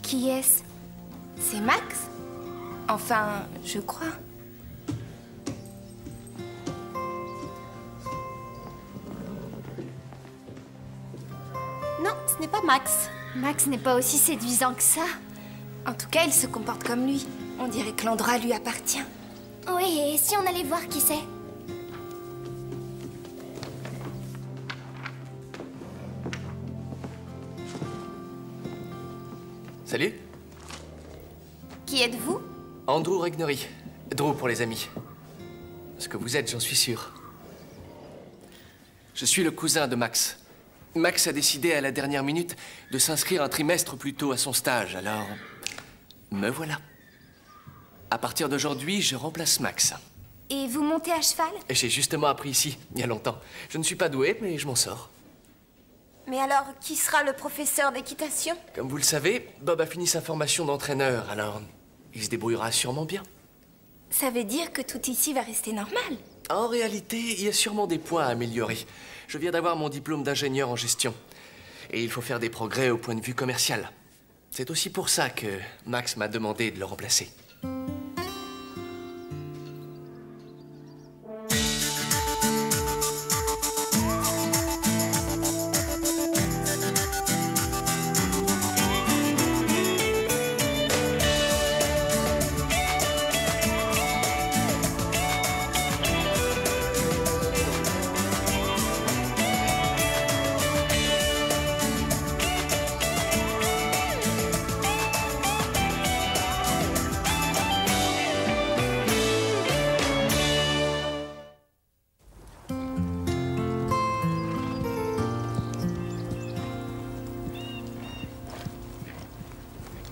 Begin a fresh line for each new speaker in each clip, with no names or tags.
Qui est-ce? C'est Max? Enfin, je crois.
Non, ce n'est pas Max.
Max n'est pas aussi séduisant que ça. En tout cas, il se comporte comme lui. On dirait que l'endroit lui appartient.
Oui, et si on allait voir qui c'est?
Salut.
Qui êtes-vous?
Andrew Regnery. Drew pour les amis. Ce que vous êtes, j'en suis sûr. Je suis le cousin de Max. Max a décidé à la dernière minute de s'inscrire un trimestre plus tôt à son stage, alors... me voilà. À partir d'aujourd'hui, je remplace Max.
Et vous montez à cheval?
J'ai justement appris ici, il y a longtemps. Je ne suis pas doué, mais je m'en sors.
Mais alors, qui sera le professeur d'équitation?
Comme vous le savez, Bob a fini sa formation d'entraîneur, alors il se débrouillera sûrement bien.
Ça veut dire que tout ici va rester normal?
En réalité, il y a sûrement des points à améliorer. Je viens d'avoir mon diplôme d'ingénieur en gestion. Et il faut faire des progrès au point de vue commercial. C'est aussi pour ça que Max m'a demandé de le remplacer.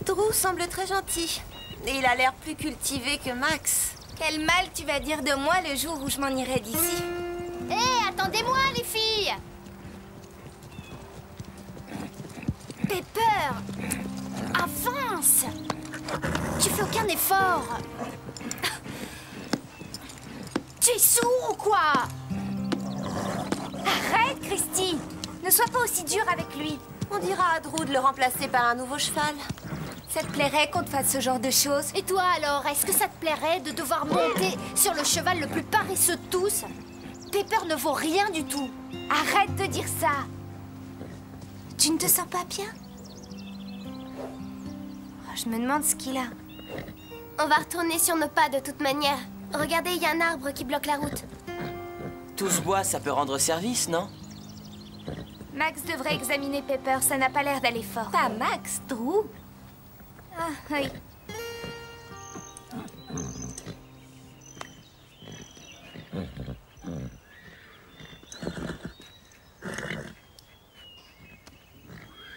Drew semble très gentil. Et il a l'air plus cultivé que Max.
Quel mal tu vas dire de moi le jour où je m'en irai d'ici?
Hé, attendez-moi, les filles! Pepper! Avance! Tu fais aucun effort! Tu es sourd ou quoi?
Arrête, Christy! Ne sois pas aussi dure avec lui.
On dira à Drew de le remplacer par un nouveau cheval.
Ça te plairait qu'on te fasse ce genre de choses?
Et toi alors, est-ce que ça te plairait de devoir monter sur le cheval le plus paresseux de tous? Pepper ne vaut rien du tout.
Arrête de dire ça! Tu ne te sens pas bien? Oh, je me demande ce qu'il a.
On va retourner sur nos pas de toute manière. Regardez, il y a un arbre qui bloque la route.
Tout ce bois, ça peut rendre service, non?
Max devrait examiner Pepper, ça n'a pas l'air d'aller fort. Pas Max, Drew? Ah, oui.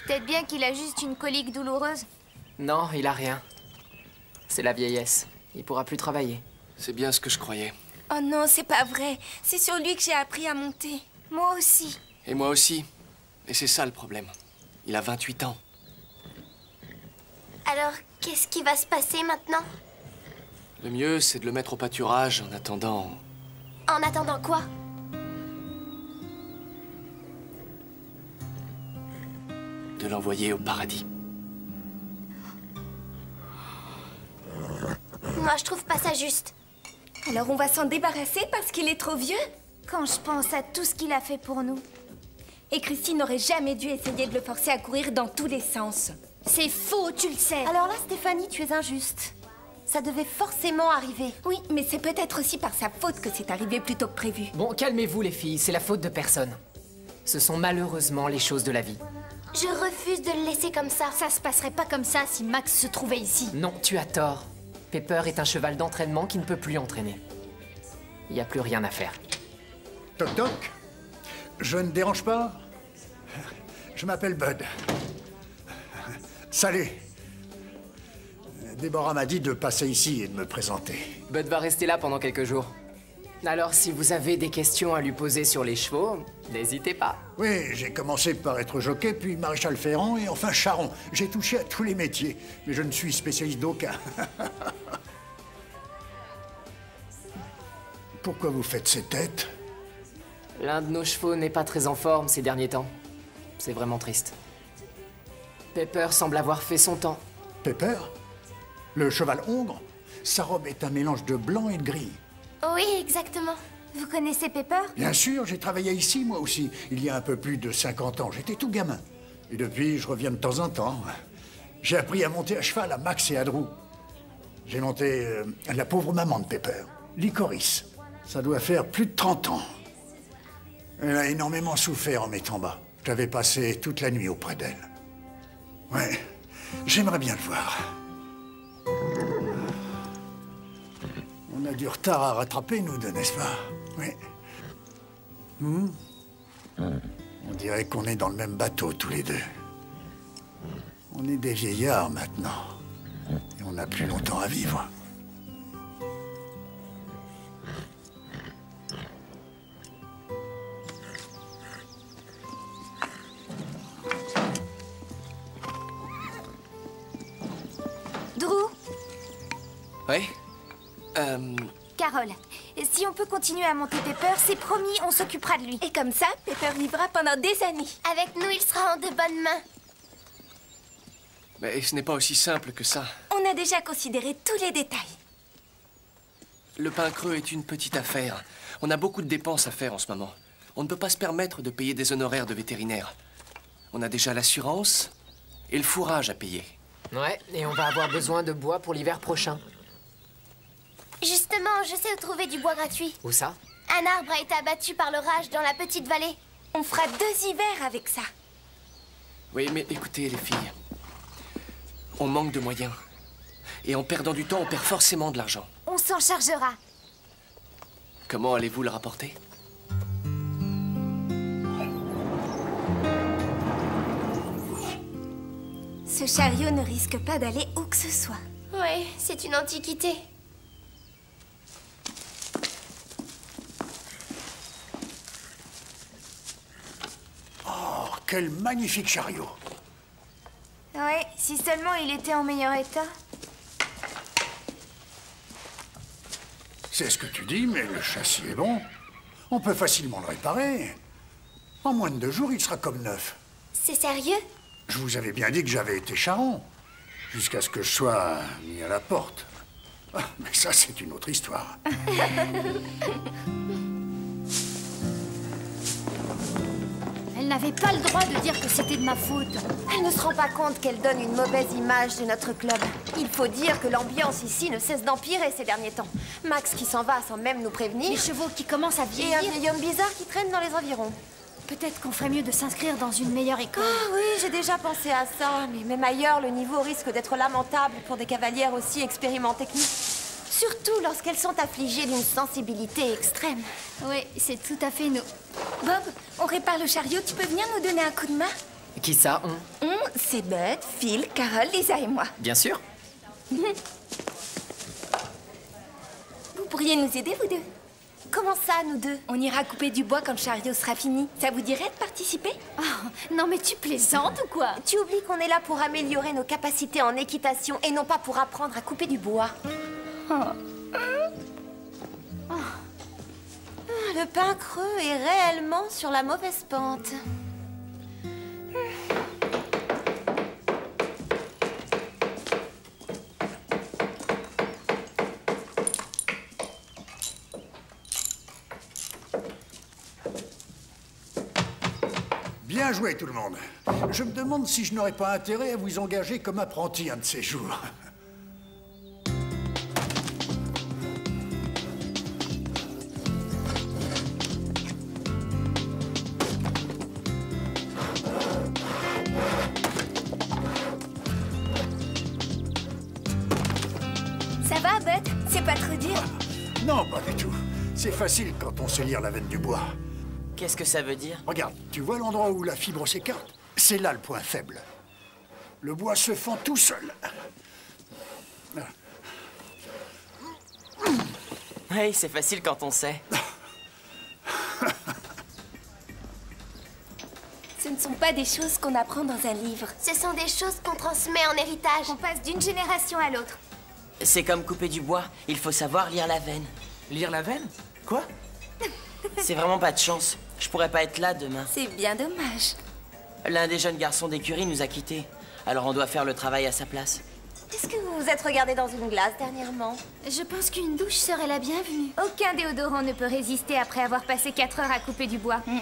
Peut-être bien qu'il a juste une colique douloureuse.
Non, il a rien. C'est la vieillesse. Il pourra plus travailler.
C'est bien ce que je croyais.
Oh non, c'est pas vrai. C'est sur lui que j'ai appris à monter. Moi aussi.
Et moi aussi. Et c'est ça le problème. Il a 28 ans.
Alors, qu'est-ce qui va se passer maintenant?
Le mieux, c'est de le mettre au pâturage en attendant...
En attendant quoi?
de l'envoyer au paradis.
Moi, je trouve pas ça juste.
Alors on va s'en débarrasser parce qu'il est trop vieux? Quand je pense à tout ce qu'il a fait pour nous. Et Christine n'aurait jamais dû essayer de le forcer à courir dans tous les sens.
C'est faux, tu le sais.
Alors là, Stéphanie, tu es injuste. Ça devait forcément arriver.
Oui, mais c'est peut-être aussi par sa faute que c'est arrivé plus tôt que prévu.
Bon, calmez-vous les filles, c'est la faute de personne. Ce sont malheureusement les choses de la vie.
Je refuse de le laisser comme ça. Ça se passerait pas comme ça si Max se trouvait ici.
Non, tu as tort. Pepper est un cheval d'entraînement qui ne peut plus entraîner. Il n'y a plus rien à faire.
Toc toc. Je ne dérange pas? Je m'appelle Bud. Salut. Déborah m'a dit de passer ici et de me présenter.
Bud va rester là pendant quelques jours. Alors, si vous avez des questions à lui poser sur les chevaux, n'hésitez pas.
Oui, j'ai commencé par être jockey, puis maréchal ferrant et enfin charron. J'ai touché à tous les métiers, mais je ne suis spécialiste d'aucun. Pourquoi vous faites ces têtes?
L'un de nos chevaux n'est pas très en forme ces derniers temps. C'est vraiment triste. Pepper semble avoir fait son temps.
Pepper, le cheval hongre, sa robe est un mélange de blanc et de gris.
Oui, exactement. Vous connaissez Pepper?
Bien sûr, j'ai travaillé ici, moi aussi, il y a un peu plus de 50 ans. J'étais tout gamin. Et depuis, je reviens de temps en temps. J'ai appris à monter à cheval à Max et à Drew. J'ai monté la pauvre maman de Pepper, Licorice. Ça doit faire plus de 30 ans. Elle a énormément souffert en m'étant bas. J'avais passé toute la nuit auprès d'elle. Ouais, j'aimerais bien le voir. On a du retard à rattraper, nous deux, n'est-ce pas? Oui. On dirait qu'on est dans le même bateau, tous les deux. On est des vieillards, maintenant. Et on n'a plus longtemps à vivre.
Drew?
Oui?
Carole, si on peut continuer à monter Pepper, c'est promis, on s'occupera de lui. Et comme ça, Pepper vivra pendant des années.
Avec nous, il sera en de bonnes mains.
Mais ce n'est pas aussi simple que ça.
On a déjà considéré tous les détails.
Le pain creux est une petite affaire. On a beaucoup de dépenses à faire en ce moment. On ne peut pas se permettre de payer des honoraires de vétérinaire. On a déjà l'assurance et le fourrage à payer.
Ouais, et on va avoir besoin de bois pour l'hiver prochain.
Justement, je sais où trouver du bois gratuit.
Où ça?
Un arbre a été abattu par l'orage dans la petite vallée.
On fera 2 hivers avec ça.
Oui, mais écoutez, les filles. On manque de moyens. Et en perdant du temps, on perd forcément de l'argent.
On s'en chargera.
Comment allez-vous le rapporter?
Ce chariot ne risque pas d'aller où que ce soit.
Oui, c'est une antiquité.
Oh, quel magnifique chariot!
Ouais, si seulement il était en meilleur état.
C'est ce que tu dis, mais le châssis est bon. On peut facilement le réparer. En moins de 2 jours, il sera comme neuf.
C'est sérieux?
Je vous avais bien dit que j'avais été charron. Jusqu'à ce que je sois mis à la porte. Ah, mais ça, c'est une autre histoire.
Elle n'avait pas le droit de dire que c'était de ma faute.
Elle ne se rend pas compte qu'elle donne une mauvaise image de notre club. Il faut dire que l'ambiance ici ne cesse d'empirer ces derniers temps. Max qui s'en va sans même nous prévenir.
Les chevaux qui commencent à
Et
vieillir.
un vieil homme bizarre qui traîne dans les environs.
Peut-être qu'on ferait mieux de s'inscrire dans une meilleure école.
Ah oui, j'ai déjà pensé à ça. Mais même ailleurs, le niveau risque d'être lamentable pour des cavalières aussi expérimentées que nous. Surtout lorsqu'elles sont affligées d'une sensibilité extrême.
Oui, c'est tout à fait nous.
Bob, on répare le chariot, tu peux venir nous donner un coup de main?
Qui ça, on?
C'est Bud, Phil, Carole, Lisa et moi.
Bien sûr.
Vous pourriez nous aider, vous deux?
Comment ça, nous deux?
On ira couper du bois quand le chariot sera fini. Ça vous dirait de participer?
Oh, non mais tu plaisantes ou quoi?
Tu oublies qu'on est là pour améliorer nos capacités en équitation et non pas pour apprendre à couper du bois. Le pain creux est réellement sur la mauvaise pente.
Bien joué, tout le monde. Je me demande si je n'aurais pas intérêt à vous engager comme apprenti un de ces jours.
Ça va, Bud? C'est pas trop dur?
Non, pas du tout. C'est facile quand on sait lire la veine du bois.
Qu'est-ce que ça veut dire?
Regarde, tu vois l'endroit où la fibre s'écarte? C'est là le point faible. Le bois se fend tout seul.
Oui, c'est facile quand on sait.
Ce ne sont pas des choses qu'on apprend dans un livre.
Ce sont des choses qu'on transmet en héritage.
On passe d'une génération à l'autre.
C'est comme couper du bois. Il faut savoir lire la veine.
Lire la veine? Quoi?
C'est vraiment pas de chance. Je pourrais pas être là demain.
C'est bien dommage.
L'un des jeunes garçons d'écurie nous a quittés. Alors on doit faire le travail à sa place.
Est-ce que vous vous êtes regardé dans une glace dernièrement?
Je pense qu'une douche serait la bienvenue.
Aucun déodorant ne peut résister après avoir passé 4 heures à couper du bois.
Oui,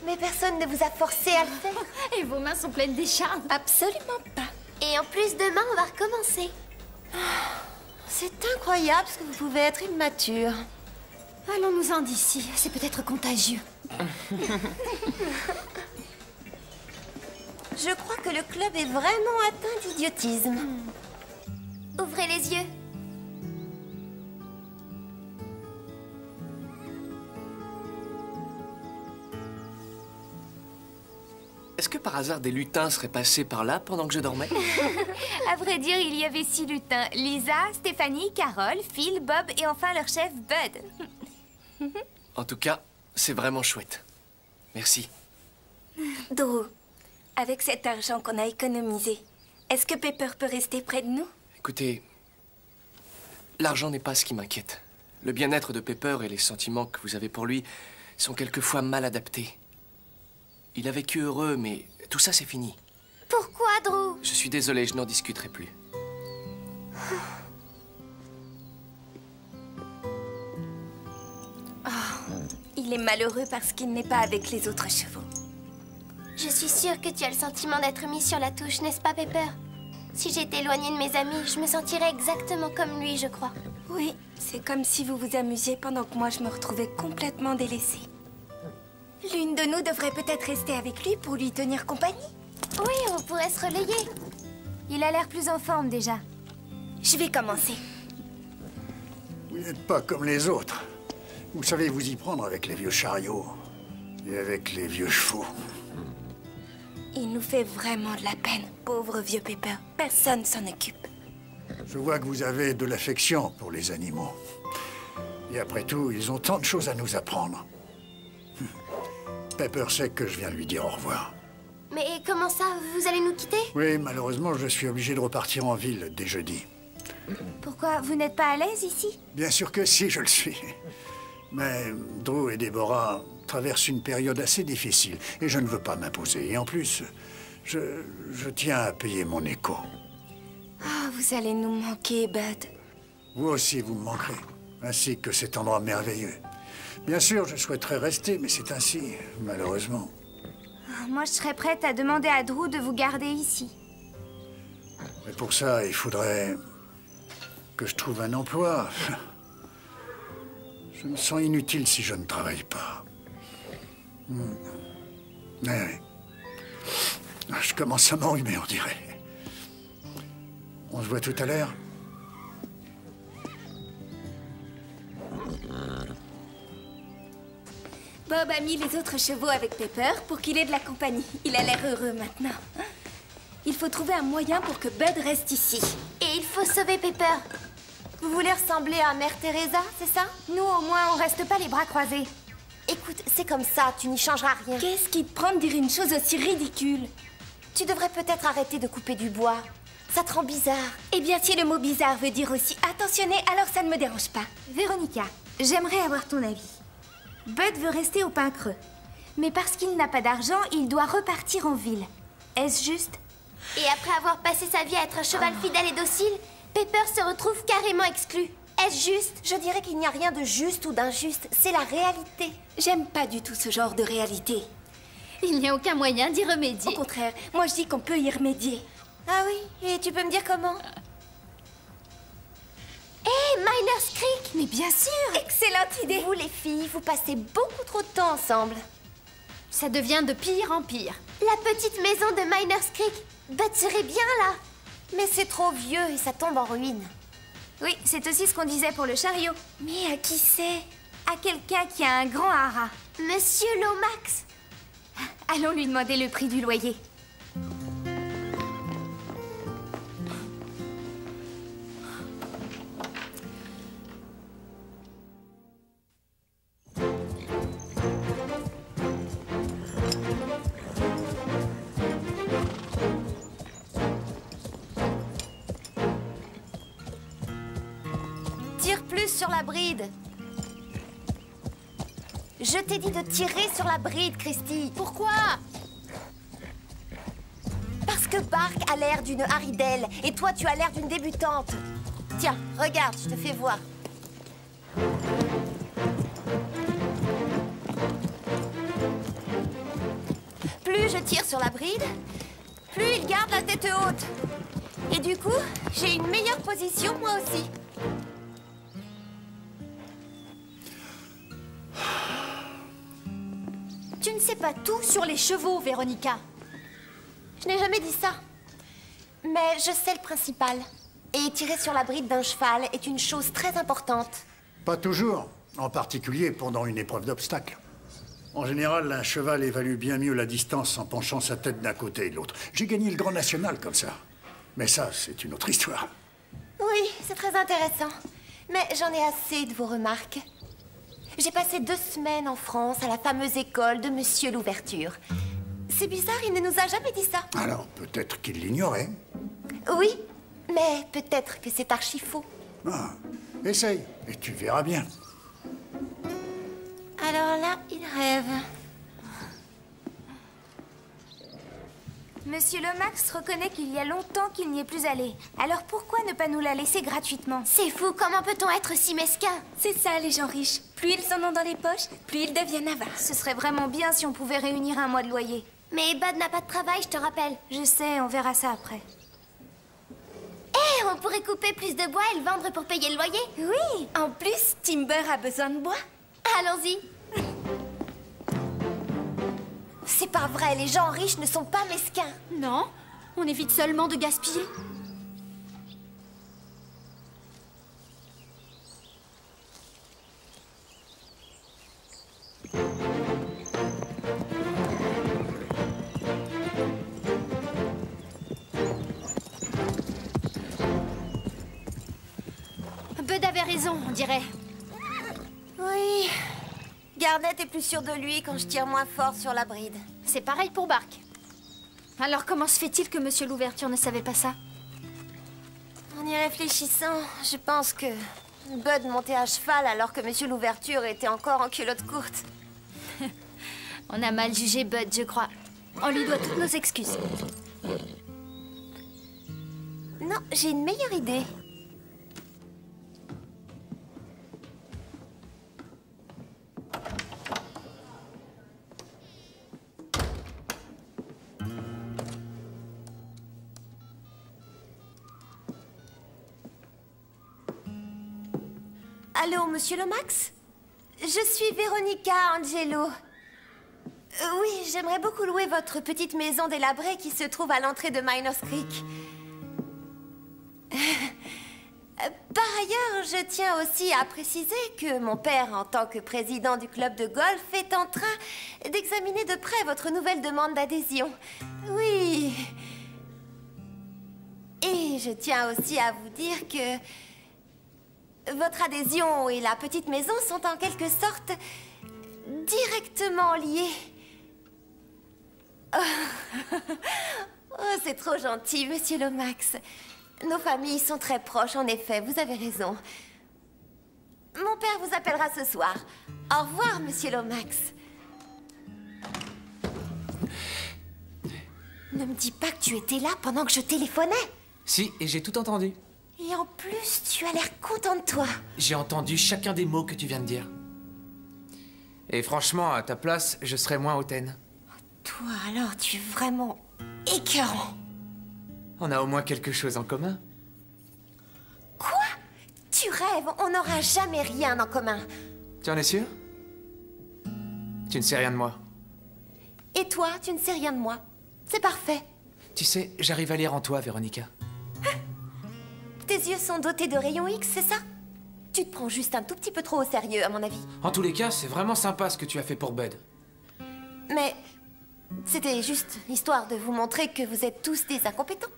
mais personne ne vous a forcé à le faire.
Et vos mains sont pleines d'échardes.
Absolument pas.
Et en plus, demain, on va recommencer.
C'est incroyable ce que vous pouvez être immature.
Allons-nous-en d'ici. C'est peut-être contagieux.
Je crois que le club est vraiment atteint d'idiotisme.
Ouvrez les yeux.
Est-ce que par hasard des lutins seraient passés par là pendant que je dormais?
À vrai dire, il y avait 6 lutins. Lisa, Stéphanie, Carole, Phil, Bob et enfin leur chef, Bud.
En tout cas, c'est vraiment chouette. Merci.
Drew, avec cet argent qu'on a économisé, est-ce que Pepper peut rester près de nous?
Écoutez, l'argent n'est pas ce qui m'inquiète. Le bien-être de Pepper et les sentiments que vous avez pour lui sont quelquefois mal adaptés. Il a vécu heureux, mais tout ça, c'est fini.
Pourquoi, Drew?
Je suis désolé, je n'en discuterai plus.
Il est malheureux parce qu'il n'est pas avec les autres chevaux.
Je suis sûre que tu as le sentiment d'être mis sur la touche, n'est-ce pas, Pepper? Si j'étais éloignée de mes amis, je me sentirais exactement comme lui, je crois.
Oui, c'est comme si vous vous amusiez pendant que moi je me retrouvais complètement délaissée. L'une de nous devrait peut-être rester avec lui pour lui tenir compagnie.
Oui, on pourrait se relayer.
Il a l'air plus en forme déjà. Je vais commencer.
Vous n'êtes pas comme les autres. Vous savez vous y prendre avec les vieux chariots et avec les vieux chevaux.
Il nous fait vraiment de la peine, pauvre vieux Pepper. Personne s'en occupe.
Je vois que vous avez de l'affection pour les animaux. Et après tout, ils ont tant de choses à nous apprendre. Pepper sait que je viens lui dire au revoir.
Mais comment ça, vous allez nous quitter?
Oui, malheureusement, je suis obligé de repartir en ville dès jeudi.
Pourquoi? Vous n'êtes pas à l'aise ici?
Bien sûr que si, je le suis. Mais Drew et Deborah traversent une période assez difficile et je ne veux pas m'imposer. Et en plus, je tiens à payer mon écho.
Ah, vous allez nous manquer, Bud.
Vous aussi, vous me manquerez, ainsi que cet endroit merveilleux. Bien sûr, je souhaiterais rester, mais c'est ainsi, malheureusement.
Moi, je serais prête à demander à Drew de vous garder ici.
Mais pour ça, il faudrait que je trouve un emploi. Je me sens inutile si je ne travaille pas. Ouais. Je commence à m'enrhumer, on dirait. On se voit tout à l'heure.
Bob a mis les autres chevaux avec Pepper pour qu'il ait de la compagnie. Il a l'air heureux maintenant. Il faut trouver un moyen pour que Bud reste ici.
Et il faut sauver Pepper.
Vous voulez ressembler à Mère Teresa, c'est ça?
Nous, au moins, on reste pas les bras croisés.
Écoute, c'est comme ça, tu n'y changeras rien.
Qu'est-ce qui te prend de dire une chose aussi ridicule?
Tu devrais peut-être arrêter de couper du bois. Ça te rend bizarre.
Eh bien, si le mot bizarre veut dire aussi attentionné, alors ça ne me dérange pas. Véronica, j'aimerais avoir ton avis. Bud veut rester au Pin Creux. Mais parce qu'il n'a pas d'argent, il doit repartir en ville. Est-ce juste?
Et après avoir passé sa vie à être un cheval fidèle et docile, Pepper se retrouve carrément exclu. Est-ce juste?
Je dirais qu'il n'y a rien de juste ou d'injuste. C'est la réalité.
J'aime pas du tout ce genre de réalité.
Il n'y a aucun moyen d'y remédier.
Au contraire, moi je dis qu'on peut y remédier.
Ah oui? Et tu peux me dire comment?
Hé, Miner's Creek!
Mais bien sûr! Excellente idée!
Vous, les filles, vous passez beaucoup trop de temps ensemble.
Ça devient de pire en pire. La petite maison de Miner's Creek. Bud serait bien là.
Mais c'est trop vieux et ça tombe en ruine.
Oui, c'est aussi ce qu'on disait pour le chariot. Mais à qui c'est? À quelqu'un qui a un grand haras.
Monsieur Lomax.
Allons lui demander le prix du loyer.
Tire plus sur la bride. Je t'ai dit de tirer sur la bride, Christy.
Pourquoi?
Parce que Bark a l'air d'une Haridelle et toi tu as l'air d'une débutante. Tiens, regarde, je te fais voir. Plus je tire sur la bride, plus il garde la tête haute. Et du coup, j'ai une meilleure position moi aussi.
Tu ne sais pas tout sur les chevaux, Véronica.
Je n'ai jamais dit ça. Mais je sais le principal. Et tirer sur la bride d'un cheval est une chose très importante.
Pas toujours, en particulier pendant une épreuve d'obstacle. En général, un cheval évalue bien mieux la distance en penchant sa tête d'un côté et de l'autre. J'ai gagné le Grand National comme ça. Mais ça, c'est une autre histoire.
Oui, c'est très intéressant. Mais j'en ai assez de vos remarques. J'ai passé 2 semaines en France à la fameuse école de Monsieur Louverture. C'est bizarre, il ne nous a jamais dit ça.
Alors, peut-être qu'il l'ignorait.
Oui, mais peut-être que c'est archi faux.
Ah, essaye, et tu verras bien.
Alors là, il rêve.
Monsieur Lomax reconnaît qu'il y a longtemps qu'il n'y est plus allé. Alors pourquoi ne pas nous la laisser gratuitement?
C'est fou, comment peut-on être si mesquin?
C'est ça, les gens riches. Plus ils en ont dans les poches, plus ils deviennent avares. Ce serait vraiment bien si on pouvait réunir un mois de loyer.
Mais Bud n'a pas de travail, je te rappelle.
Je sais, on verra ça après.
Eh, on pourrait couper plus de bois et le vendre pour payer le loyer.
Oui, en plus, Timber a besoin de bois.
Allons-y.
C'est pas vrai, les gens riches ne sont pas mesquins.
Non, on évite seulement de gaspiller. Bud avait raison, on dirait.
Oui. Garnet est plus sûr de lui quand je tire moins fort sur la bride.
C'est pareil pour Bark. Alors comment se fait-il que Monsieur Louverture ne savait pas ça?
En y réfléchissant, je pense que Bud montait à cheval alors que Monsieur Louverture était encore en culotte courte.
On a mal jugé Bud, je crois. On lui doit toutes nos excuses.
Non, j'ai une meilleure idée. Allô, Monsieur Lomax? Je suis Véronica Angelo. Oui, j'aimerais beaucoup louer votre petite maison délabrée qui se trouve à l'entrée de Miners Creek. Par ailleurs, je tiens aussi à préciser que mon père, en tant que président du club de golf, est en train d'examiner de près votre nouvelle demande d'adhésion. Oui. Et je tiens aussi à vous dire que votre adhésion et la petite maison sont en quelque sorte directement liées. Oh, c'est trop gentil, Monsieur Lomax. Nos familles sont très proches, en effet, vous avez raison. Mon père vous appellera ce soir. Au revoir, Monsieur Lomax. Ne me dis pas que tu étais là pendant que je téléphonais.
Si, et j'ai tout entendu.
Et en plus, tu as l'air content de toi.
J'ai entendu chacun des mots que tu viens de dire. Et franchement, à ta place, je serais moins hautaine.
Toi, alors, tu es vraiment écœurant.
On a au moins quelque chose en commun.
Quoi? Tu rêves, on n'aura jamais rien en commun.
Tu en es sûr? Tu ne sais rien de moi.
Et toi, tu ne sais rien de moi. C'est parfait.
Tu sais, j'arrive à lire en toi, Véronica.
Tes yeux sont dotés de rayons X, c'est ça? Tu te prends juste un tout petit peu trop au sérieux, à mon avis.
En tous les cas, c'est vraiment sympa ce que tu as fait pour Bud.
Mais c'était juste histoire de vous montrer que vous êtes tous des incompétents.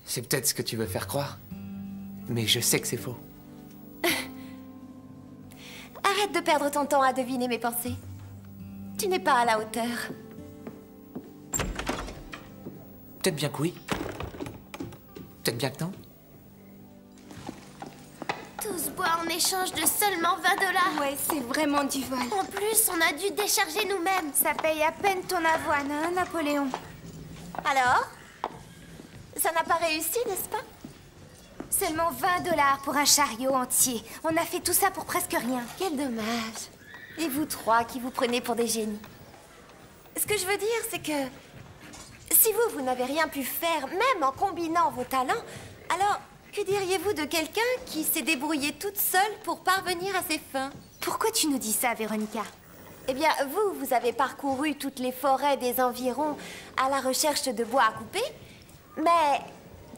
C'est peut-être ce que tu veux faire croire. Mais je sais que c'est faux.
Arrête de perdre ton temps à deviner mes pensées. Tu n'es pas à la hauteur.
Peut-être bien que oui. Peut-être bien que non.
Tout ce bois en échange de seulement 20 $.
Ouais, c'est vraiment du vol.
En plus, on a dû décharger nous-mêmes.
Ça paye à peine ton avoine, hein, Napoléon?
Alors? Ça n'a pas réussi, n'est-ce pas?
Seulement 20 $ pour un chariot entier. On a fait tout ça pour presque rien.
Quel dommage. Et vous trois qui vous prenez pour des génies. Ce que je veux dire, c'est que... si vous n'avez rien pu faire, même en combinant vos talents, alors que diriez-vous de quelqu'un qui s'est débrouillé toute seule pour parvenir à ses fins?
Pourquoi tu nous dis ça, Véronica?
Eh bien, vous avez parcouru toutes les forêts des environs à la recherche de bois à couper, mais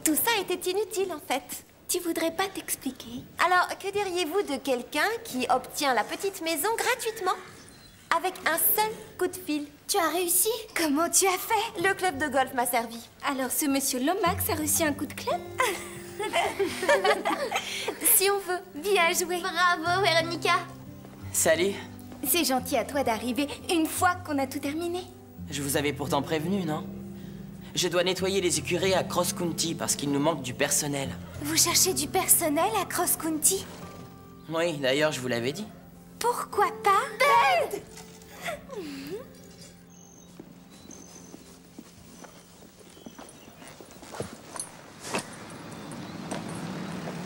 tout ça était inutile en fait.
Tu voudrais pas t'expliquer?
Alors, que diriez-vous de quelqu'un qui obtient la petite maison gratuitement avec un seul coup de fil?
Tu as réussi?
Comment tu as fait?
Le club de golf m'a servi.
Alors ce monsieur Lomax a reçu un coup de club?
Si on veut.
Bien joué.
Bravo, Véronica.
Salut.
C'est gentil à toi d'arriver une fois qu'on a tout terminé.
Je vous avais pourtant prévenu, non? Je dois nettoyer les écuries à Cross County parce qu'il nous manque du personnel.
Vous cherchez du personnel à Cross County?
Oui, d'ailleurs, je vous l'avais dit.
Pourquoi pas? Bud!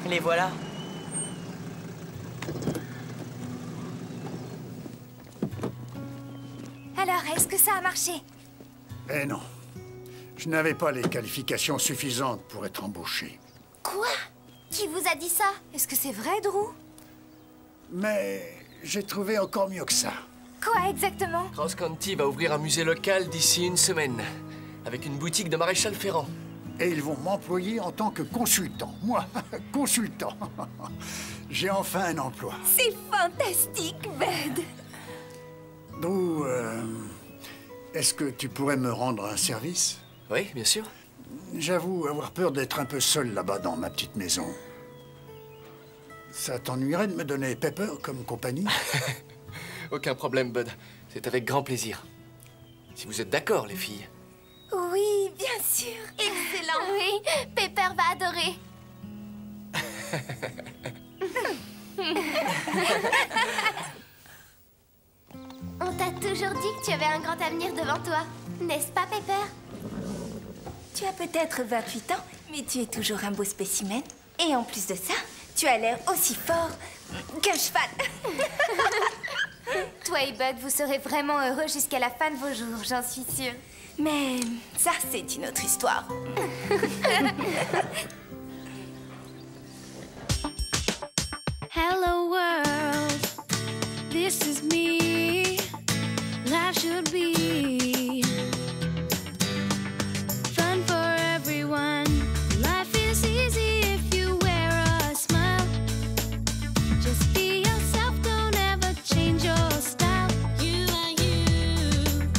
Les voilà.
Alors, est-ce que ça a marché?
Eh non. Je n'avais pas les qualifications suffisantes pour être embauché.
Quoi? Qui vous a dit ça?
Est-ce que c'est vrai, Drew?
Mais j'ai trouvé encore mieux que ça.
Quoi exactement?
Cross County va ouvrir un musée local d'ici une semaine, avec une boutique de maréchal Ferrand.
Et ils vont m'employer en tant que consultant. Moi, consultant. J'ai enfin un emploi.
C'est fantastique, Bud!
Drew, est-ce que tu pourrais me rendre un service?
Oui, bien sûr.
J'avoue avoir peur d'être un peu seul là-bas dans ma petite maison. Ça t'ennuierait de me donner Pepper comme compagnie?
Aucun problème, Bud. C'est avec grand plaisir. Si vous êtes d'accord, les filles.
Oui, bien sûr.
Excellent. Oui, Pepper va adorer. On t'a toujours dit que tu avais un grand avenir devant toi. N'est-ce pas, Pepper?
Tu as peut-être 28 ans, mais tu es toujours un beau spécimen. Et en plus de ça, tu as l'air aussi fort qu'un cheval. Toi et Bud, vous serez vraiment heureux jusqu'à la fin de vos jours, j'en suis sûre. Mais ça, c'est une autre histoire.
Hello world, this is me. Life should be fun for everyone. Life is easy if you wear a smile. Just be yourself, don't ever change your style. You are you,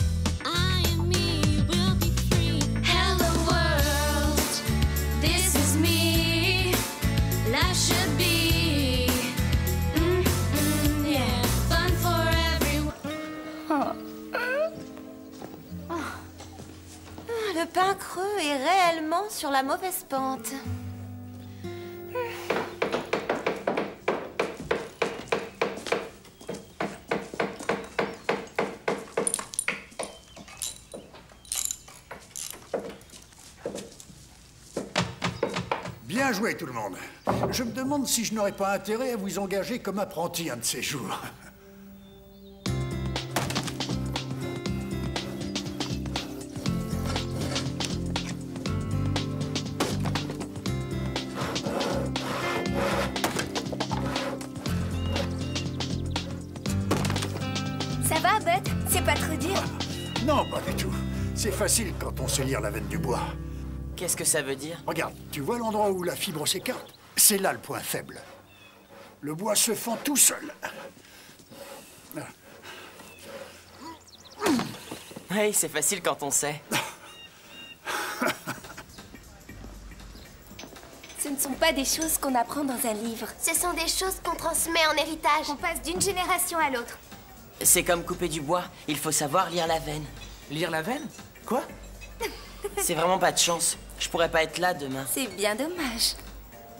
I am me, we'll be free. Hello world, this is me. Life should be yeah, fun for everyone.
Le pain creux est réellement sur la mauvaise pente.
Bien joué, tout le monde. Je me demande si je n'aurais pas intérêt à vous engager comme apprenti un de ces jours.
Ça va, Bud? C'est pas trop dur?
Non, pas du tout. C'est facile quand on sait lire la veine du bois.
Qu'est-ce que ça veut dire?
Regarde, tu vois l'endroit où la fibre s'écarte? C'est là le point faible. Le bois se fend tout seul.
Oui, c'est facile quand on sait.
Ce ne sont pas des choses qu'on apprend dans un livre.
Ce sont des choses qu'on transmet en héritage.
On passe d'une génération à l'autre.
C'est comme couper du bois, il faut savoir lire la veine.
Lire la veine? Quoi?
C'est vraiment pas de chance. Je pourrais pas être là demain.
C'est bien dommage.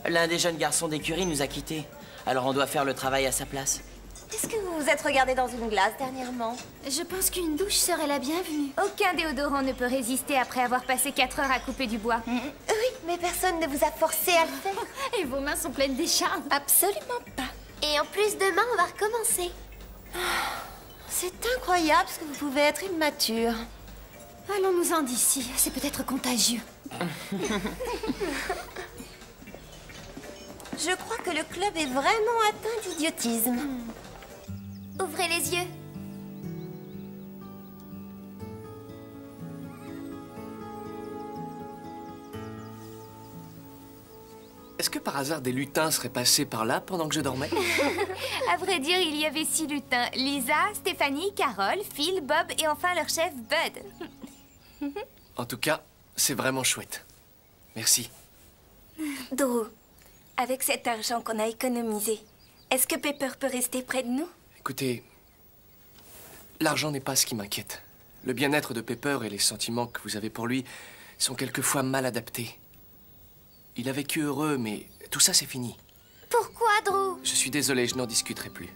L'un des jeunes garçons d'écurie nous a quittés. Alors on doit faire le travail à sa place.
Est-ce que vous vous êtes regardé dans une glace dernièrement?
Je pense qu'une douche serait la bienvenue.
Aucun déodorant ne peut résister après avoir passé 4 heures à couper du bois.
Oui, Mais personne ne vous a forcé à le faire.
Et vos mains sont pleines d'écharpes.
Absolument pas.
Et en plus, demain, on va recommencer.
C'est incroyable ce que vous pouvez être immature.
Allons-nous-en d'ici, c'est peut-être contagieux.
Je crois que le club est vraiment atteint d'idiotisme.
Ouvrez les yeux.
Est-ce que par hasard des lutins seraient passés par là pendant que je dormais?
À vrai dire, il y avait 6 lutins. Lisa, Stéphanie, Carole, Phil, Bob et enfin leur chef, Bud.
En tout cas, c'est vraiment chouette. Merci.
Drew, avec cet argent qu'on a économisé, est-ce que Pepper peut rester près de nous?
Écoutez, l'argent n'est pas ce qui m'inquiète. Le bien-être de Pepper et les sentiments que vous avez pour lui sont quelquefois mal adaptés. Il a vécu heureux, mais tout ça, c'est fini.
Pourquoi, Drew?
Je suis désolé, je n'en discuterai plus.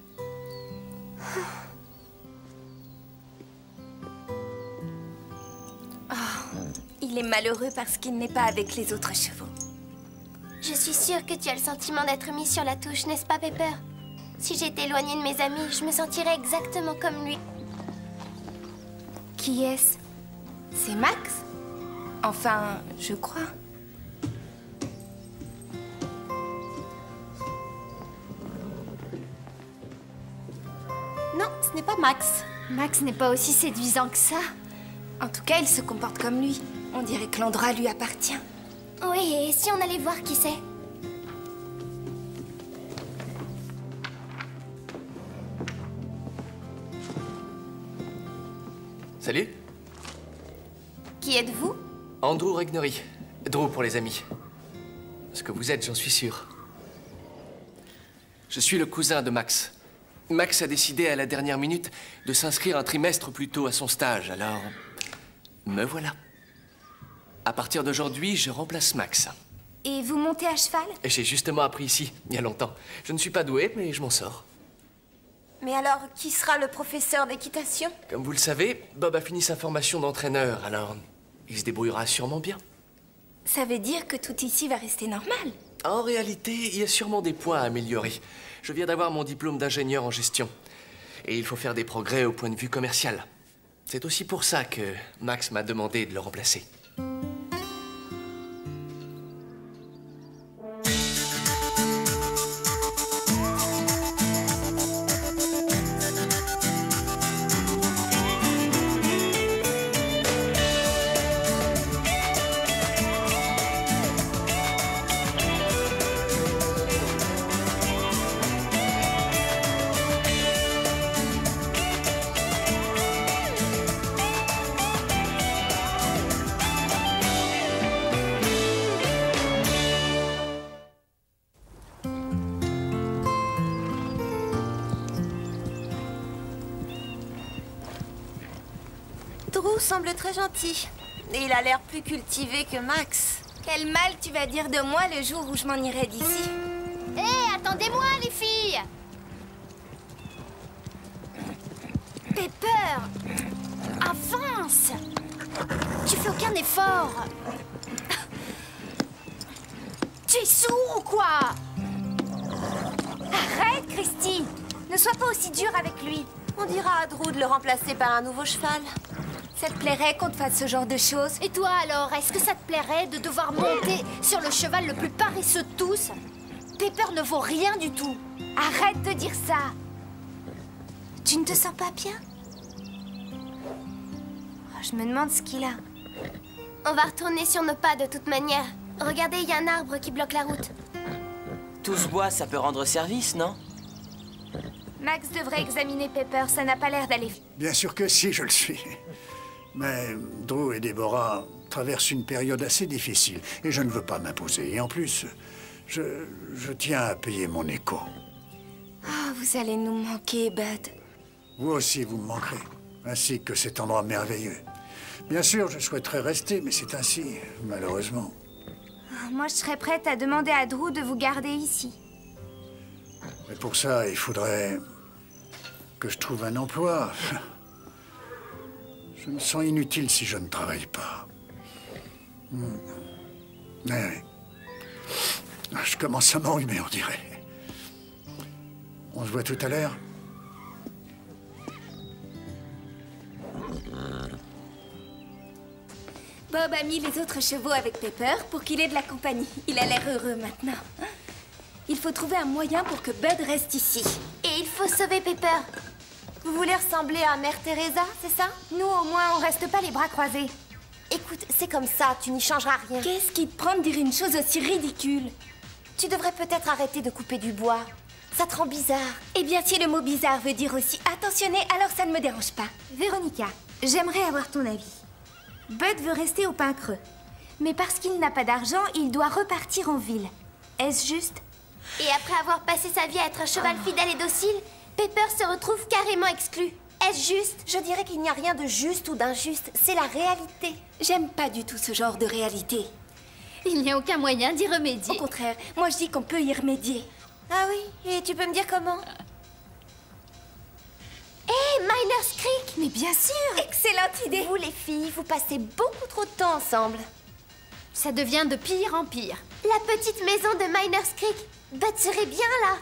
Il est malheureux parce qu'il n'est pas avec les autres chevaux.
Je suis sûre que tu as le sentiment d'être mis sur la touche, n'est-ce pas, Pepper? Si j'étais éloignée de mes amis, je me sentirais exactement comme lui.
Qui est-ce? C'est Max? Enfin, je crois.
Non, ce n'est pas Max.
Max n'est pas aussi séduisant que ça. En tout cas, il se comporte comme lui. On dirait que l'endroit lui appartient.
Oui, et si on allait voir qui c'est?
Salut,
Qui êtes-vous?
Andrew Regnery. Drew pour les amis. Ce que vous êtes, j'en suis sûr. Je suis le cousin de Max. Max a décidé à la dernière minute de s'inscrire un trimestre plus tôt à son stage, alors me voilà. À partir d'aujourd'hui, je remplace Max.
Et vous montez à cheval?
Et j'ai justement appris ici, il y a longtemps. Je ne suis pas doué, mais je m'en sors.
Mais alors, qui sera le professeur d'équitation?
Comme vous le savez, Bob a fini sa formation d'entraîneur, alors il se débrouillera sûrement bien.
Ça veut dire que tout ici va rester normal.
En réalité, il y a sûrement des points à améliorer. Je viens d'avoir mon diplôme d'ingénieur en gestion. Et il faut faire des progrès au point de vue commercial. C'est aussi pour ça que Max m'a demandé de le remplacer.
Drew semble très gentil. Et il a l'air plus cultivé que Max.
Quel mal tu vas dire de moi le jour où je m'en irai d'ici.
Hé, attendez-moi, les filles!
Pepper! Avance! Tu fais aucun effort! Tu es sourd ou quoi? Arrête, Christy! Ne sois pas aussi dure avec lui.
On dira à Drew de le remplacer par un nouveau cheval.
Ça te plairait qu'on te fasse ce genre de choses?
Et toi alors, est-ce que ça te plairait de devoir monter sur le cheval le plus paresseux de tous?
Pepper ne vaut rien du tout. Arrête de dire ça. Tu ne te sens pas bien? Oh, je me demande ce qu'il a.
On va retourner sur nos pas de toute manière. Regardez, il y a un arbre qui bloque la route.
Tout ce bois, ça peut rendre service, non?
Max devrait examiner Pepper, ça n'a pas l'air d'aller.
Bien sûr que si, je le suis. Mais Drew et Deborah traversent une période assez difficile et je ne veux pas m'imposer. Et en plus, je tiens à payer mon écho.
Oh, vous allez nous manquer, Bud.
Vous aussi, vous me manquerez, ainsi que cet endroit merveilleux. Bien sûr, je souhaiterais rester, mais c'est ainsi, malheureusement.
Oh, moi, je serais prête à demander à Drew de vous garder ici.
Mais pour ça, il faudrait que je trouve un emploi. Je me sens inutile si je ne travaille pas. Ouais. Je commence à m'enrhumer, on dirait. On se voit tout à l'heure.
Bob a mis les autres chevaux avec Pepper pour qu'il ait de la compagnie. Il a l'air heureux maintenant. Il faut trouver un moyen pour que Bud reste ici.
Et il faut sauver Pepper. Vous voulez ressembler à Mère Teresa, c'est ça?
Nous, au moins, on reste pas les bras croisés.
Écoute, c'est comme ça, tu n'y changeras rien.
Qu'est-ce qui te prend de dire une chose aussi ridicule?
Tu devrais peut-être arrêter de couper du bois. Ça te rend bizarre.
Eh bien, si le mot bizarre veut dire aussi attentionné, alors ça ne me dérange pas. Véronica, j'aimerais avoir ton avis. Bud veut rester au Pain Creux. Mais parce qu'il n'a pas d'argent, il doit repartir en ville. Est-ce juste?
Et après avoir passé sa vie à être un cheval fidèle et docile, Pepper se retrouve carrément exclu. Est-ce juste?
Je dirais qu'il n'y a rien de juste ou d'injuste. C'est la réalité.
J'aime pas du tout ce genre de réalité.
Il n'y a aucun moyen d'y remédier.
Au contraire, moi je dis qu'on peut y remédier.
Ah oui? Et tu peux me dire comment?
Hé, Miner's Creek!
Mais bien sûr! Excellente idée!
Vous les filles, vous passez beaucoup trop de temps ensemble.
Ça devient de pire en pire. La petite maison de Miner's Creek. Bud serait bien là.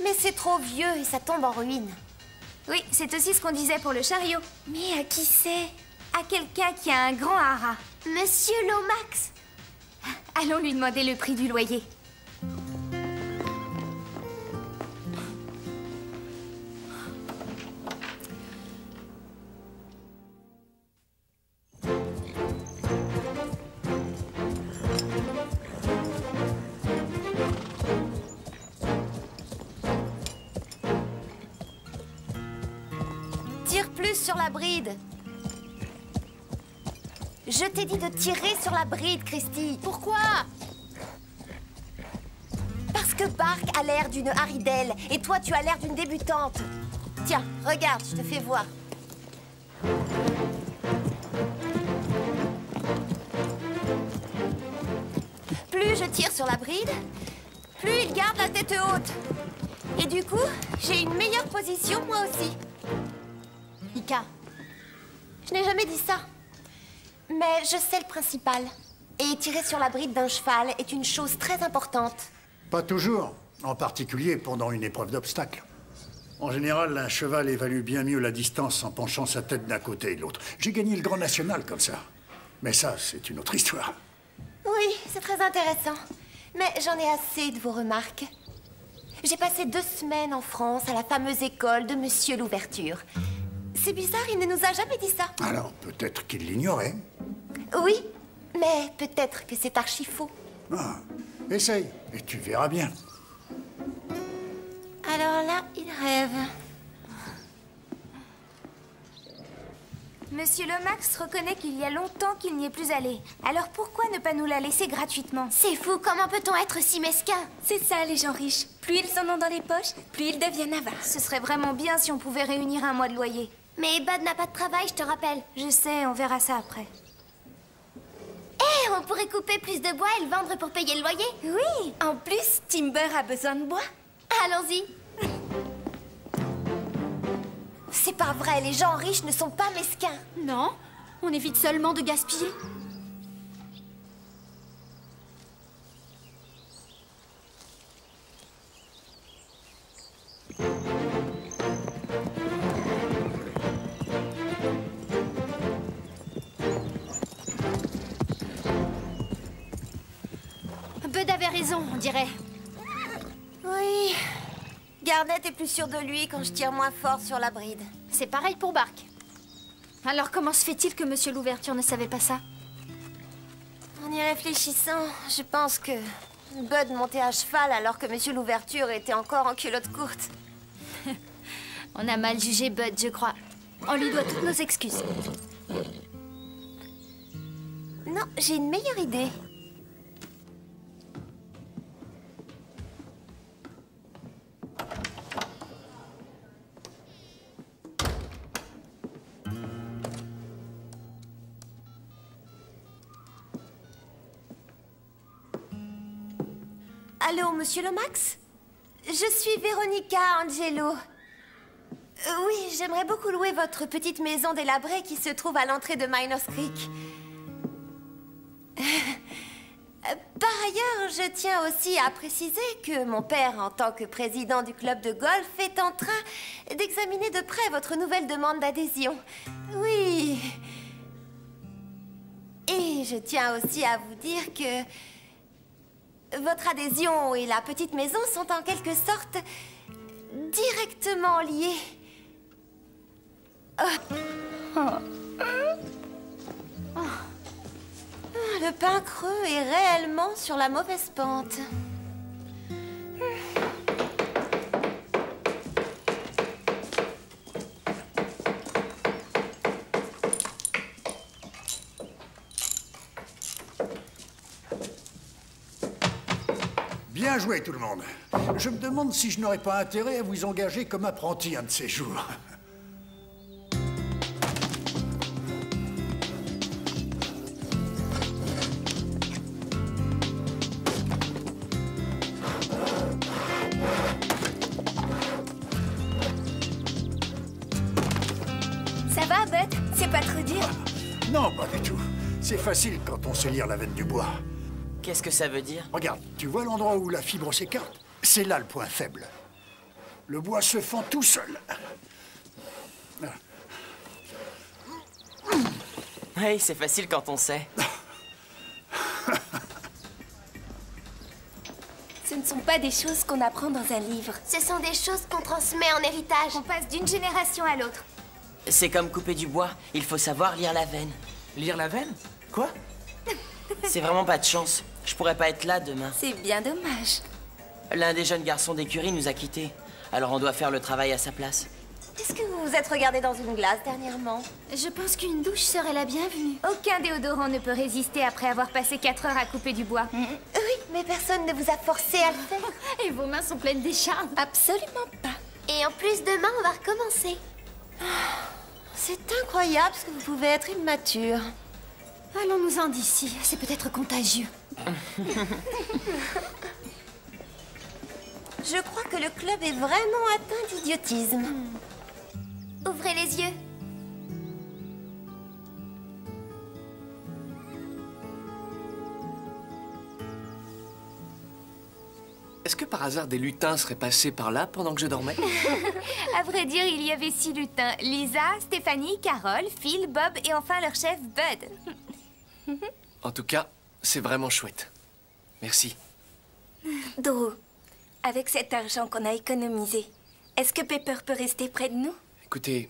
Mais c'est trop vieux et ça tombe en ruine.
Oui, c'est aussi ce qu'on disait pour le chariot. Mais à qui c'est? À quelqu'un qui a un grand haras.
Monsieur Lomax.
Allons lui demander le prix du loyer.
Tire plus sur la bride. Je t'ai dit de tirer sur la bride, Christy.
Pourquoi?
Parce que Bark a l'air d'une Haridelle et toi tu as l'air d'une débutante. Tiens, regarde, je te fais voir. Plus je tire sur la bride, plus il garde la tête haute. Et du coup, j'ai une meilleure position moi aussi. Mika, je n'ai jamais dit ça. Mais je sais le principal. Et tirer sur la bride d'un cheval est une chose très importante.
Pas toujours, en particulier pendant une épreuve d'obstacle. En général, un cheval évalue bien mieux la distance en penchant sa tête d'un côté et de l'autre. J'ai gagné le Grand National comme ça. Mais ça, c'est une autre histoire.
Oui, c'est très intéressant. Mais j'en ai assez de vos remarques. J'ai passé 2 semaines en France à la fameuse école de Monsieur Louverture. C'est bizarre, il ne nous a jamais dit ça.
Alors, peut-être qu'il l'ignorait.
Oui, mais peut-être que c'est archi faux.
Ah, essaye, et tu verras bien.
Alors là, il rêve.
Monsieur Lomax reconnaît qu'il y a longtemps qu'il n'y est plus allé. Alors pourquoi ne pas nous la laisser gratuitement?
C'est fou, comment peut-on être si mesquin?
C'est ça, les gens riches. Plus ils en ont dans les poches, plus ils deviennent avares. Ce serait vraiment bien si on pouvait réunir un mois de loyer.
Mais Bud n'a pas de travail, je te rappelle.
Je sais, on verra ça après.
Hé, on pourrait couper plus de bois et le vendre pour payer le loyer.
Oui, en plus, Timber a besoin de bois.
Allons-y.
C'est pas vrai, les gens riches ne sont pas mesquins.
Non, on évite seulement de gaspiller. Bud avait raison, on dirait.
Oui. Garnet est plus sûr de lui quand je tire moins fort sur la bride.
C'est pareil pour Bark. Alors comment se fait-il que Monsieur Louverture ne savait pas ça?
En y réfléchissant, je pense que Bud montait à cheval alors que Monsieur Louverture était encore en culotte courte.
On a mal jugé Bud, je crois. On lui doit toutes nos excuses.
Non, j'ai une meilleure idée. Allô, Monsieur Lomax? Je suis Véronica Angelo. Oui, j'aimerais beaucoup louer votre petite maison délabrée qui se trouve à l'entrée de Miner's Creek. Par ailleurs, je tiens aussi à préciser que mon père, en tant que président du club de golf, est en train d'examiner de près votre nouvelle demande d'adhésion. Oui. Et je tiens aussi à vous dire que votre adhésion et la petite maison sont en quelque sorte directement liées. Le pain creux est réellement sur la mauvaise pente.
Bien joué tout le monde. Je me demande si je n'aurais pas intérêt à vous engager comme apprenti un de ces jours.
Ça va, Bud? C'est pas trop dur?
Non, pas du tout. C'est facile quand on sait lire la veine du bois.
Qu'est-ce que ça veut dire?
Regarde, tu vois l'endroit où la fibre s'écarte? C'est là le point faible. Le bois se fend tout seul.
Oui, c'est facile quand on sait.
Ce ne sont pas des choses qu'on apprend dans un livre.
Ce sont des choses qu'on transmet en héritage.
On passe d'une génération à l'autre.
C'est comme couper du bois, il faut savoir lire la veine.
Lire la veine? Quoi?
C'est vraiment pas de chance. Je pourrais pas être là demain.
C'est bien dommage.
L'un des jeunes garçons d'écurie nous a quittés. Alors on doit faire le travail à sa place.
Est-ce que vous vous êtes regardé dans une glace dernièrement?
Je pense qu'une douche serait la bienvenue. Aucun déodorant ne peut résister après avoir passé 4 heures à couper du bois.
Oui, mais personne ne vous a forcé à le faire.
Et vos mains sont pleines d'écharpes. Absolument pas.
Et en plus, demain, on va recommencer.
C'est incroyable ce que vous pouvez être immature.
Allons-nous-en d'ici. C'est peut-être contagieux.
Je crois que le club est vraiment atteint d'idiotisme.
Ouvrez les yeux.
Est-ce que par hasard des lutins seraient passés par là pendant que je dormais?
À vrai dire, il y avait 6 lutins. Lisa, Stéphanie, Carole, Phil, Bob et enfin leur chef, Bud.
En tout cas, c'est vraiment chouette. Merci.
Drew, avec cet argent qu'on a économisé, est-ce que Pepper peut rester près de nous?
Écoutez,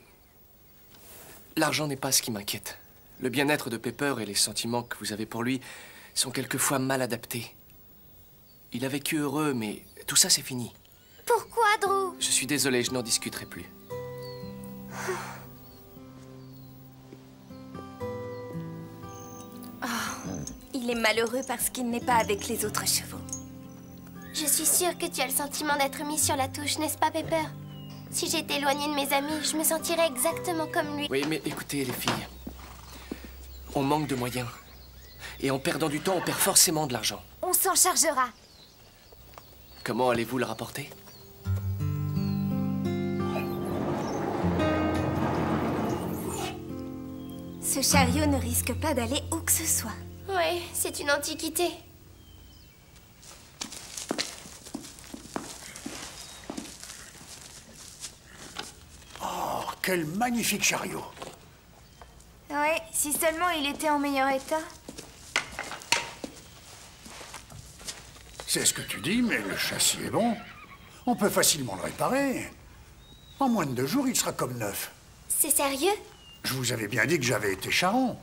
l'argent n'est pas ce qui m'inquiète. Le bien-être de Pepper et les sentiments que vous avez pour lui sont quelquefois mal adaptés. Il a vécu heureux, mais tout ça, c'est fini.
Pourquoi, Drew?
Je suis désolé, je n'en discuterai plus.
Il est malheureux parce qu'il n'est pas avec les autres chevaux.
Je suis sûre que tu as le sentiment d'être mis sur la touche, n'est-ce pas, Pepper? Si j'étais éloignée de mes amis, je me sentirais exactement comme lui.
Oui, mais écoutez, les filles. On manque de moyens. Et en perdant du temps, on perd forcément de l'argent.
On s'en chargera.
Comment allez-vous le rapporter?
Ce chariot ne risque pas d'aller où que ce soit.
Ouais, c'est une antiquité.
Oh, quel magnifique chariot!
Ouais, si seulement il était en meilleur état.
C'est ce que tu dis, mais le châssis est bon. On peut facilement le réparer. En moins de 2 jours, il sera comme neuf.
C'est sérieux?
Je vous avais bien dit que j'avais été charron.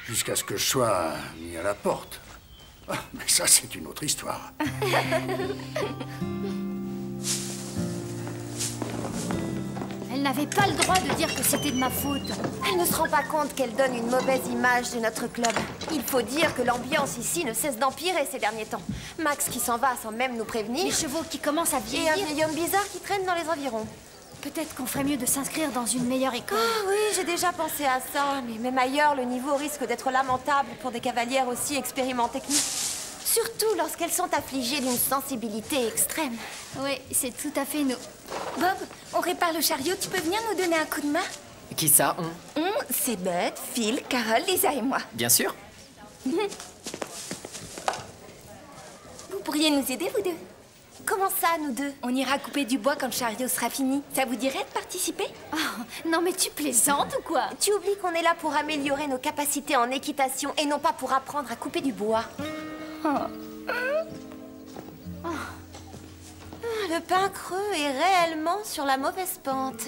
Jusqu'à ce que je sois mis à la porte. Ah, mais ça, c'est une autre histoire.
Elle n'avait pas le droit de dire que c'était de ma faute.
Elle ne se rend pas compte qu'elle donne une mauvaise image de notre club. Il faut dire que l'ambiance ici ne cesse d'empirer ces derniers temps. Max qui s'en va sans même nous prévenir.
Les chevaux qui commencent à
Et
vieillir.
un vieil homme bizarre qui traîne dans les environs.
Peut-être qu'on ferait mieux de s'inscrire dans une meilleure école.
Ah oui, j'ai déjà pensé à ça. Mais même ailleurs, le niveau risque d'être lamentable pour des cavalières aussi expérimentées que nous. Surtout lorsqu'elles sont affligées d'une sensibilité extrême.
Oui, c'est tout à fait nous. Bob, on répare le chariot. Tu peux venir nous donner un coup de main?
Qui ça, on?
C'est Bud, Phil, Carole, Lisa et moi.
Bien sûr.
pourriez nous aider, vous deux.
Comment ça, nous deux?
On ira couper du bois quand le chariot sera fini. Ça vous dirait de participer?
Oh, non mais tu plaisantes ou quoi?
Tu oublies qu'on est là pour améliorer nos capacités en équitation et non pas pour apprendre à couper du bois. Le pain creux est réellement sur la mauvaise pente.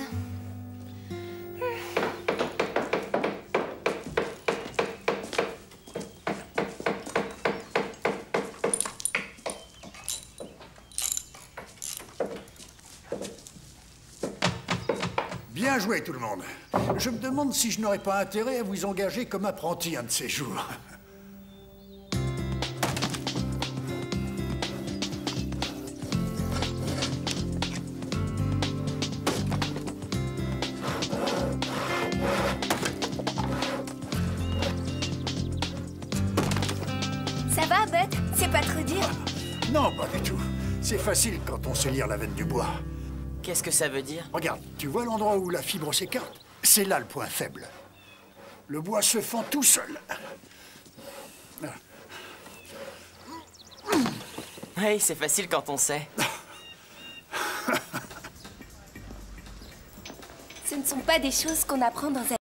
Bien joué tout le monde. Je me demande si je n'aurais pas intérêt à vous engager comme apprenti un de ces jours.
Ça va, Bud? C'est pas trop dur?
Non, pas du tout. C'est facile quand on sait lire la veine du bois.
Qu'est-ce que ça veut dire?
Regarde, tu vois l'endroit où la fibre s'écarte? C'est là le point faible. Le bois se fend tout seul.
Oui, c'est facile quand on sait.
Ce ne sont pas des choses qu'on apprend dans un